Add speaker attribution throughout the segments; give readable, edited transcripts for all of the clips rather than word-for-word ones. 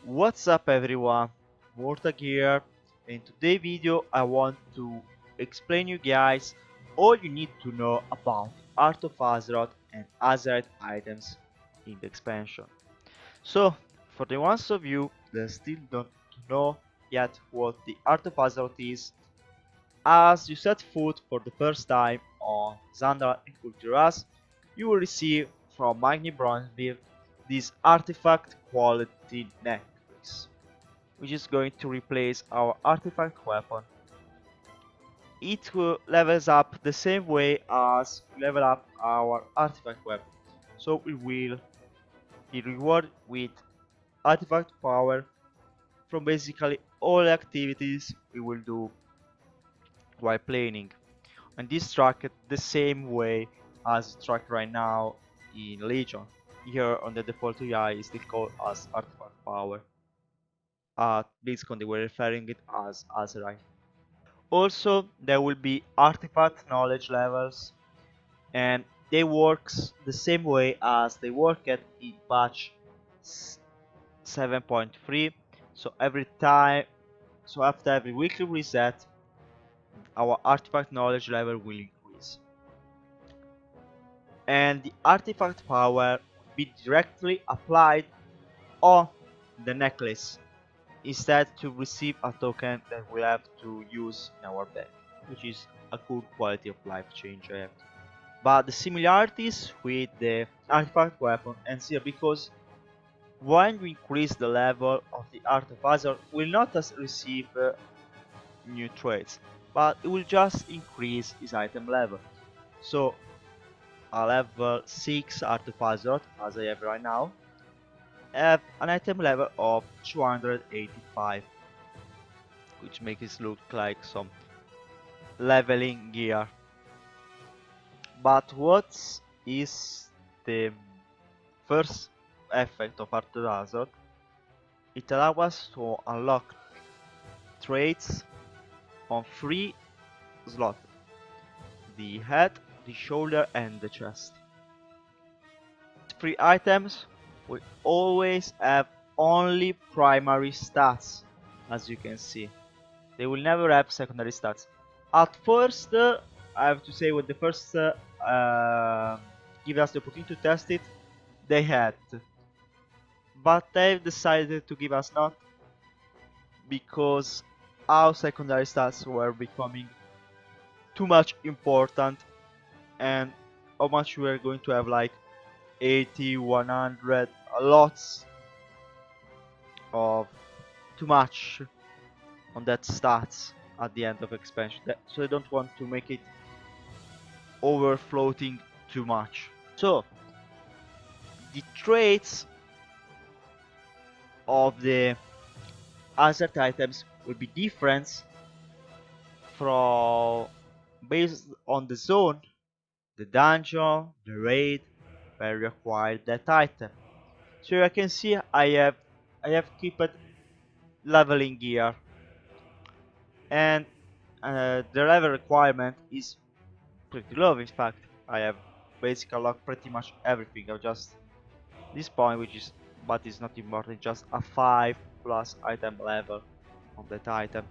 Speaker 1: What's up everyone, Mortag here. In today's video I want to explain you guys all you need to know about Hearth of Azeroth and azerite items in the expansion. So, for the ones of you that still don't know yet what the Hearth of Azeroth is, as you set foot for the first time on Xandar and Kulturas, you will receive from Magni Bronzebeard this artifact quality necklace, which is going to replace our artifact weapon. It levels up the same way as we level up our artifact weapon. So we will be rewarded with artifact power from basically all activities we will do while playing. And this track the same way as track right now in Legion. Here on the default UI is still called as artifact power. At BlizzCon they were referring it as azerite. Also, there will be artifact knowledge levels, and they works the same way as they work at in patch 7.3. So every time, so after every weekly reset, our artifact knowledge level will increase, and the artifact power will be directly applied on the necklace instead to receive a token that we have to use in our deck, which is a cool quality of life change I have. But the similarities with the artifact weapon ends here because when you increase the level of the Art of Hazard, will not receive new traits, but it will just increase his item level. So a level 6 Art of Hazard, as I have right now, have an item level of 285, which makes it look like some leveling gear. But what is the first effect of Hearth of Azeroth? It allows us to unlock traits on 3 slots: the head, the shoulder and the chest. 3 items will always have only primary stats, as you can see. They will never have secondary stats. At first, I have to say when the first give us the opportunity to test it, they had. But they've decided to give us not, because our secondary stats were becoming too much important, and how much we are going to have like 80, 100, lots of too much on that stats at the end of expansion. So I don't want to make it over floating too much. So the traits of the asset items will be different from based on the zone, the dungeon, the raid where you acquired that item. So I can see I have kept leveling gear, and the level requirement is pretty low. In fact, I have basically unlocked pretty much everything. I've just this point, which is but it's not important, just a 5 plus item level on that item.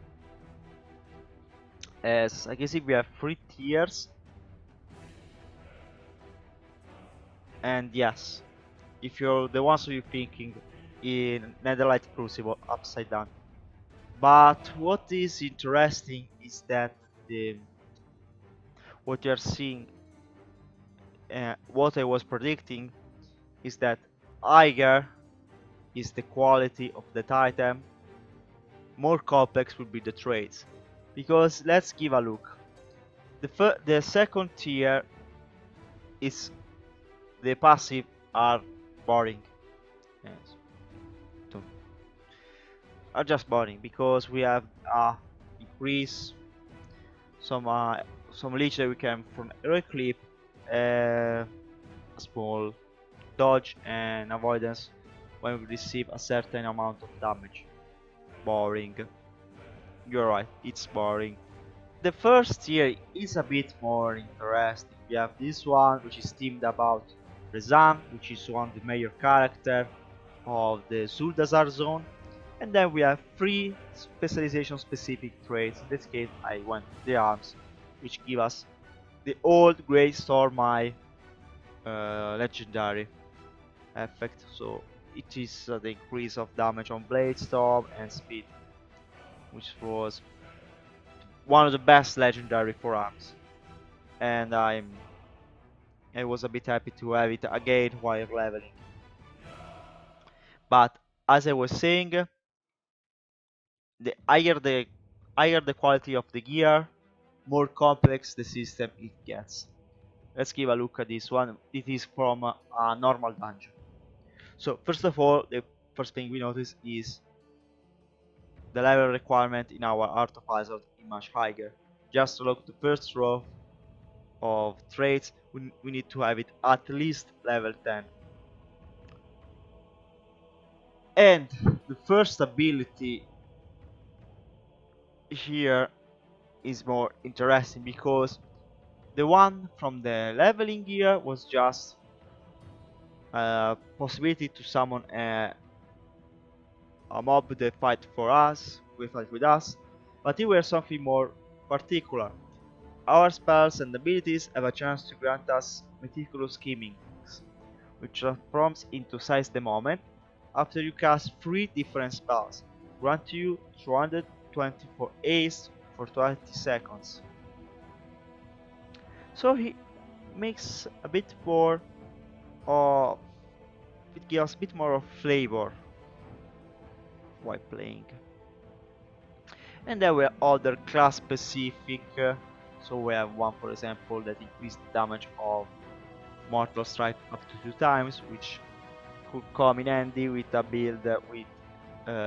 Speaker 1: As I can see, we have 3 tiers, and yes, if you're the ones who you're thinking in Netherlight Crucible upside down. But what is interesting is that the what you're seeing, what I was predicting, is that higher is the quality of that item, more complex will be the traits. Because let's give a look. The second tier is the passive are boring. Yes. Are just boring because we have increase some leech that we can from heroic clip, small dodge and avoidance when we receive a certain amount of damage. Boring. You're right, it's boring. The first tier is a bit more interesting. We have this one, which is themed about Rezam, which is one of the major character of the Zuldazar zone. And then we have 3 specialization specific traits. In this case I went the arms, which give us the old Great Storm Eye legendary effect. So it is the increase of damage on blade storm and speed, which was one of the best legendary for arms. And I was a bit happy to have it again while leveling. But as I was saying, the higher the quality of the gear, more complex the system it gets. Let's give a look at this one. It is from a normal dungeon. So first of all, the first thing we notice is the level requirement in our Hearth of Azeroth is much higher. Just to look the first row of traits, we need to have it at least level 10. And the first ability here is more interesting because the one from the leveling gear was just a possibility to summon a mob that fight for us, will fight with us, but here we have something more particular. Our spells and abilities have a chance to grant us meticulous schemings, which transforms into Seize the Moment after you cast 3 different spells, grant you 224 haste for 20 seconds. So he makes a bit more of, it gives a bit more of flavor while playing. And then we have other class specific, so we have one for example that increases the damage of Mortal Strike up to 2 times, which could come in handy with a build with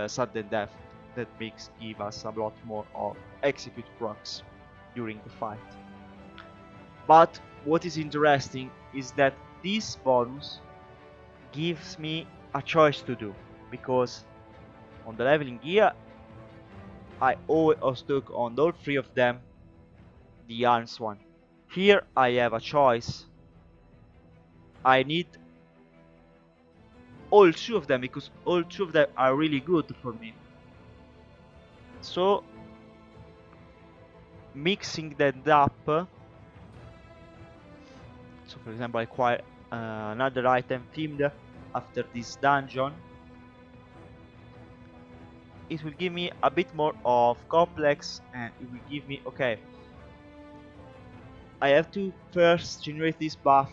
Speaker 1: sudden death that makes give us a lot more of execute procs during the fight. But what is interesting is that this bonus gives me a choice to do, because on the leveling gear I always took on all 3 of them the arms one. Here I have a choice. I need all 2 of them because all 2 of them are really good for me. So mixing that up, so for example I acquire another item themed after this dungeon, it will give me a bit more of complex, and it will give me, okay, I have to first generate this buff,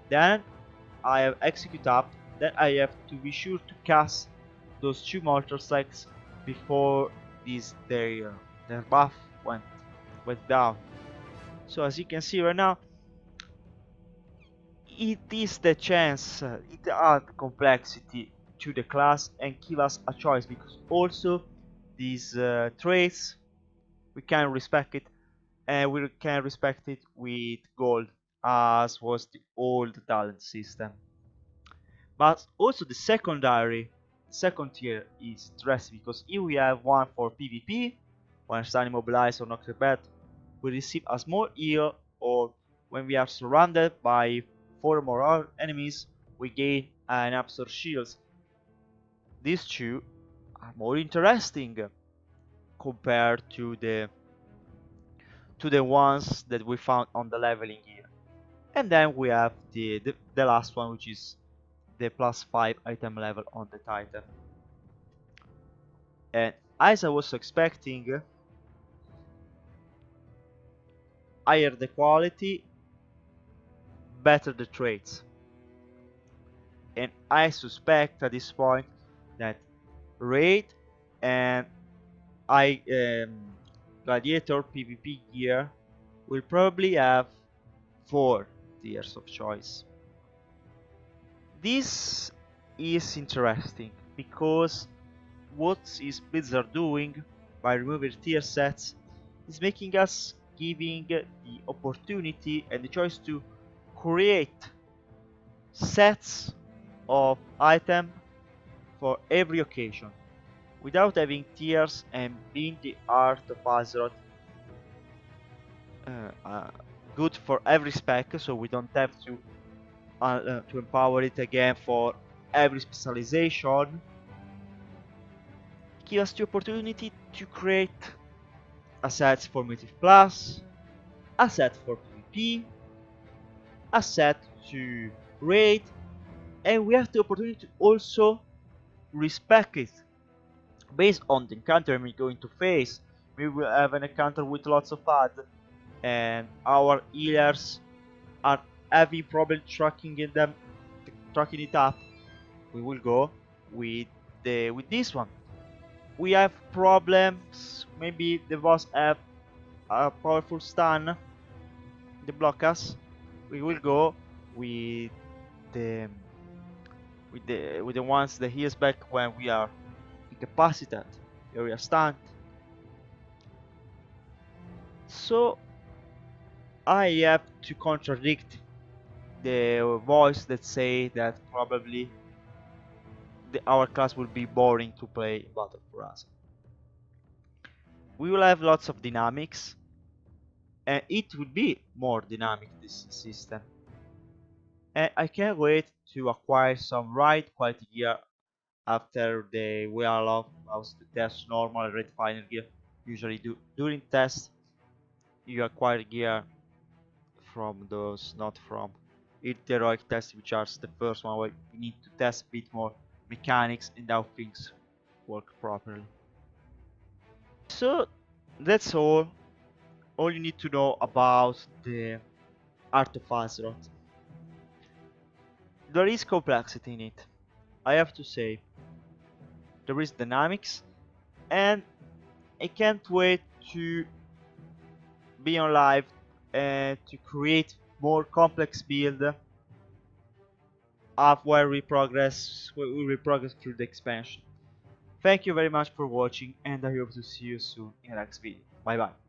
Speaker 1: then I have execute up, then I have to be sure to cast those 2 mortar strikes before their buff went down. So as you can see right now, it is the chance, it adds complexity to the class and give us a choice, because also these traits we can respect it, and we can respect it with gold as was the old talent system. But also the second tier is interesting, because here we have one for PvP, when standing mobilized or knocked back, we receive a small heal, or when we are surrounded by 4 or more enemies, we gain an absorb shields. These 2 are more interesting compared to the ones that we found on the leveling gear. And then we have the last one, which is the +5 item level on the Titan. And as I was expecting, higher the quality, better the traits. And I suspect at this point that Raid and Gladiator PvP gear will probably have 4 tiers of choice. This is interesting because what is Blizzard doing by removing tier sets is making us giving the opportunity and the choice to create sets of item for every occasion without having tiers and being the Hearth of Azeroth good for every spec, so we don't have to empower it again for every specialization. give us the opportunity to create assets for Mythic Plus, asset for PvP, asset to raid, and we have the opportunity to also respec it based on the encounter we're going to face. We will have an encounter with lots of ads, and our healers are having problem tracking it up. We will go with this one. We have problems. Maybe the boss have a powerful stun. They block us. We will go with the with the ones that heals back when we are incapacitated, area stunned. So I have to contradict the voice that say that probably our class will be boring to play battle for us. We will have lots of dynamics, and it will be more dynamic, this system. And I can't wait to acquire some right quality gear after we allow us to test normal and red final gear. Usually during tests you acquire gear from those, not from heroic tests, which are the first one where you need to test a bit more mechanics and how things work properly. So that's all you need to know about the Hearth of Azeroth. There is complexity in it, I have to say. There is dynamics, and I can't wait to be on live and to create more complex build of where we progress through the expansion. Thank you very much for watching, and I hope to see you soon in the next video. Bye bye.